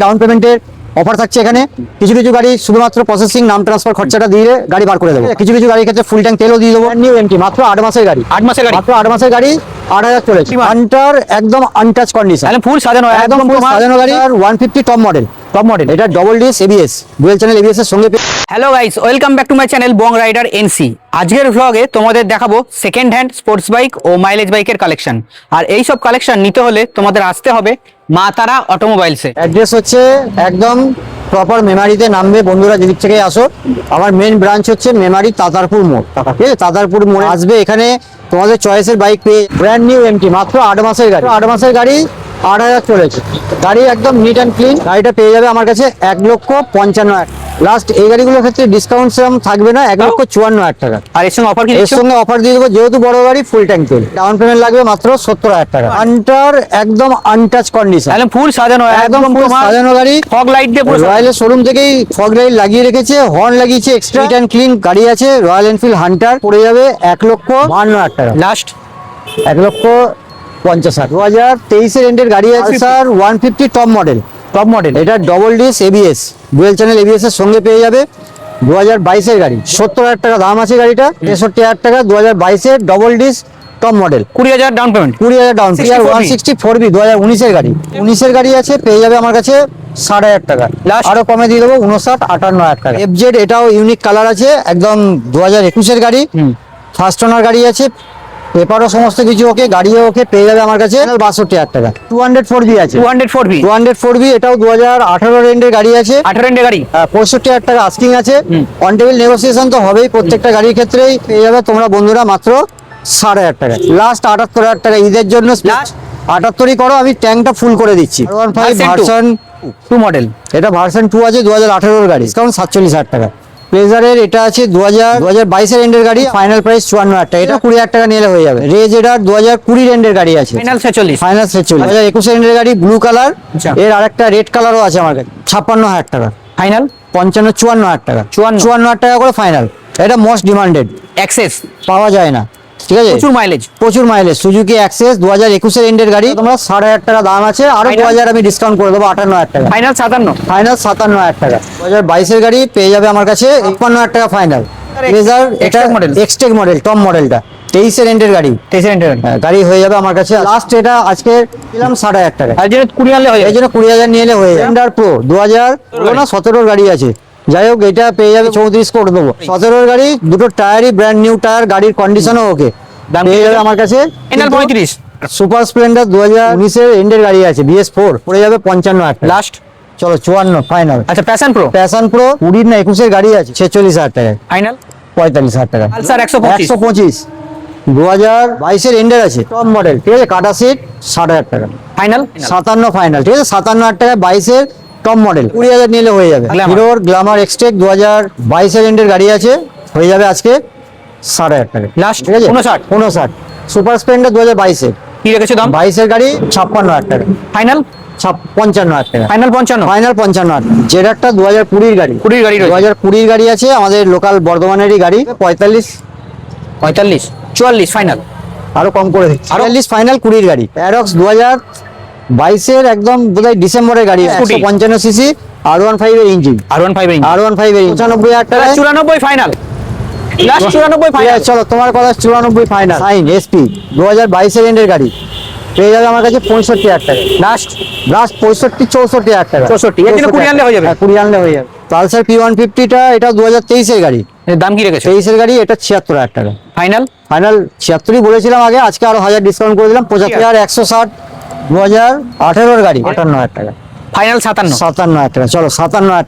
Down পেমেন্টের offer থাকছে এখানে। কিছু কিছু গাড়ি শুধুমাত্র প্রসেসিং নাম ট্রান্সফার খরচাটা দিয়ে গাড়ি বার করে দেবো। কিছু কিছু গাড়ির ক্ষেত্রে ফুল ট্যাঙ্ক তেলও দিয়ে দেবো। নিউ এমটি মাত্র 8 মাসের গাড়ি, 8 মাসের গাড়ি, মাত্র 8 মাসের গাড়ি 8000 চলেছে। হান্টার একদম আনটাচ কন্ডিশন, তাহলে ফুল সাজানো, একদম ফুল সাজানো গাড়ি। আর 150 টপ মডেল, এটা double disc ABS, dual channel ABS এর সঙ্গে। Hello guys, welcome back to my channel Bong rider NC. আজকের ভ্লগে তোমাদের দেখাবো সেকেন্ড হ্যান্ড স্পোর্টস বাইক ও মাইলেজ বাইকের কালেকশন। আর এই সব কালেকশন নিতে হলে তোমাদের আসতে হবে মা তারা অটোমোবাইলসে। অ্যাড্রেস হচ্ছে একদম প্রপার মেমারিতে নামবে বন্ধুরা, যেদিক থেকে আসো। আমার মেন ব্রাঞ্চ হচ্ছে মেমারি তাতারপুর মোড়, ঠিক আছে? তাতারপুর মোড়ে আসবে, এখানে তোমাদের চয়েসের বাইক পেয়ে ব্র্যান্ড নিউ এমটি মাত্র 8 মাসের গাড়ি, 8 মাসের গাড়ি 8000 চলেছে। গাড়ি একদম নিট অ্যান্ড ক্লিন। গাড়িটা পেয়ে যাবে আমার কাছে 1,55,000 লাস্ট। এই গাড়িগুলোর ক্ষেত্রে ডিসকাউন্ট সেরকম থাকবে না, 1,54,000 টাকা। আর এর সঙ্গে অফার কি? এর সঙ্গে অফার দিয়ে দেবো, যেহেতু বড় গাড়ি ফুল ট্যাঙ্ক তেল। ডাউন পেমেন্ট লাগবে মাত্র 70,000 টাকা। হান্টার একদম আনটাচ কন্ডিশন, তাহলে ফুল সাজানো, একদম ফুল সাজানো গাড়ি। ফগ লাইট দিয়ে পুরো রয়্যালের শোরুম থেকেই ফগ লাইট লাগিয়ে রেখেছে, হর্ন লাগিয়েছে এক্সট্রা। নিট অ্যান্ড ক্লিন গাড়ি আছে। রয়্যাল এনফিল্ড হান্টার পড়ে যাবে 1,52,000 টাকা লাস্ট। 1,50,000। 2023 এন্ডের গাড়ি আছে স্যার, 150 টপ মডেল, এটা double disc ABS, dual channel ABS এর সঙ্গে পেয়ে যাবে। 2022 এর গাড়ি, 70,000 টাকা দাম আছে গাড়িটা। 63,000 টাকা 2022 এর double disc top model, 20,000 down payment, 20,000 down. 164B 2019 এর গাড়ি, 19 এর গাড়ি আছে, পেয়ে যাবে আমার কাছে 6,500 টাকা। আরো কমে দিয়ে দেবো 59-58,000 টাকা। এফজেড, এটাও ইউনিক কালার আছে, একদম 2021 এর গাড়ি, ফার্স্ট ওনার গাড়ি আছে, পেপারও সমস্ত কিছু ওকে, গাড়িও ওকে, পেয়ে যাবে আমার কাছে 62,000 টাকা। 204B আছে, 204B, এটাও 2018 এন্ডের গাড়ি আছে, 18 এর গাড়ি, 65,000 টাকা আস্কিং আছে। অন টেবিল নেগোসিয়েশন তো হবেই, প্রত্যেকটা গাড়ির ক্ষেত্রেই পেয়ে যাবে তোমরা বন্ধুরা মাত্র 7,500 টাকা। লাস্ট 78,000 টাকা ঈদের জন্য। 78ই করো, আমি ট্যাঙ্কটা ফুল করে দিচ্ছি। ভার্সন 2 মডেল, এটা ভার্সন 2 আছে, 2018 গাড়ি, ডিসকাউন্ট 47,000 টাকা। প্লেজারের এটা আছে 2022 এর এন্ডের গাড়ি, ফাইনাল প্রাইস 54,000 টাকা। এটা 20,000 টাকা নিলে হয়ে যাবে। রেজ এটার 2020 এন্ডের গাড়ি আছে, ফাইনাল 46, 2021 এন্ডের গাড়ি, ব্লু কালার। এর আরেকটা রেড কালারও আছে আমার কাছে, 56,000 টাকা ফাইনাল। 54,000 টাকা, 54,000 টাকা করে ফাইনাল। এটা মোস্ট ডিমান্ডেড, অ্যাক্সেস পাওয়া যায় না, ঠিক আছে? প্রচুর মাইলেজ সুজুকি অ্যাক্সেস 2021 এর এন্ডের গাড়ি। তোমরা 7,500 টাকা দাম আছে, আরো 2,000 আমি ডিসকাউন্ট করে দেবো, 58,000 টাকা ফাইনাল। 57,000 টাকা। 2022 এর গাড়ি পেয়ে যাবে আমার কাছে 51,000 টাকা ফাইনাল। প্লেজার, এটা এক্সটেক মডেল, টপ মডেলটা 23 এর এন্ডের গাড়ি, গাড়ি হয়ে যাবে আমার কাছে। লাস্ট এটা আজকে দিলাম 7,500 টাকা। আর যেটা 20 আনলে হয়, এই জন্য 20,000 নিয়ে এলে হয়ে যাবে। স্প্লেন্ডার প্রো 2017 গাড়ি আছে, যাই হোক এটা পেয়ে যাবে 34 করে দেবো। 17 গাড়ি, দুটো টায়ারই ব্র্যান্ড নিউ টায়ার, গাড়ির কন্ডিশনও ওকে, পেয়ে যাবে আমার কাছে। NL35 সুপার স্প্লেন্ডার 2019 এর এন্ডের গাড়ি আছে, BS4, পড়ে যাবে 55,000 টাকা। লাস্ট চলো 54 ফাইনাল। আচ্ছা, প্যাশন প্রো 20 না 21 এর গাড়ি আছে, 46,000 টাকা ফাইনাল। 45,000 টাকা। পালসার 125 2022 এর এন্ডের আছে, টপ মডেল, ঠিক আছে? কাটা সিট 60,000 টাকা ফাইনাল। 57 ফাইনাল, ঠিক আছে? 57,000 টাকা 22 এর টপ মডেল, 20,000 নিলে হয়ে যাবে। হিরোর গ্ল্যামার এক্সটেক 2022 এর এন্ডের গাড়ি আছে, হয়ে যাবে আজকে 7,500 টাকা। লাস্ট ঠিক আছে? 59। সুপার স্প্লেন্ডার 2022 এর, কি রেখেছো দাম? 22 এর গাড়ি 56,000 টাকা ফাইনাল। 55,000 টাকা ফাইনাল 55। ফাইনাল 55,000। জেডারটা 2020 গাড়ি, 2020 গাড়ি আছে, আমাদের লোকাল বর্ধমানেরই গাড়ি, 45, 44 ফাইনাল। আরো কম করে দিচ্ছি, 44 ফাইনাল। 20 গাড়ি প্যারক্স 2022 এর একদম বোধহয় ডিসেম্বরের গাড়ি, 155 সিসি, R15 এর ইঞ্জিন, R15 এর 95,000 টাকা। 94 ফাইনাল। Last 94 final. চলো তোমার কথা, 94 ফাইনাল। সাইন এসপি 2022 এর এন্ডের গাড়ি, পেয়ে যাবে আমার কাছে 65,000 টাকা। লাস্ট 64,000 টাকা। 64 এর জন্য 20 আনলে হয়ে যাবে। 20 আনলে হয়ে যাবে। পালসার P150 টা, এটা 2023 এর গাড়ি, এর দাম কি রেখেছো? 23 এর গাড়ি, এটা 76,000 টাকা ফাইনাল। 76ই বলেছিলাম আগে, আজকে আরো 1000 ডিসকাউন্ট করে দিলাম, 75,160। 2018 এর গাড়ি 58,000 টাকা ফাইনাল। 57 টাকা। চলো 57,000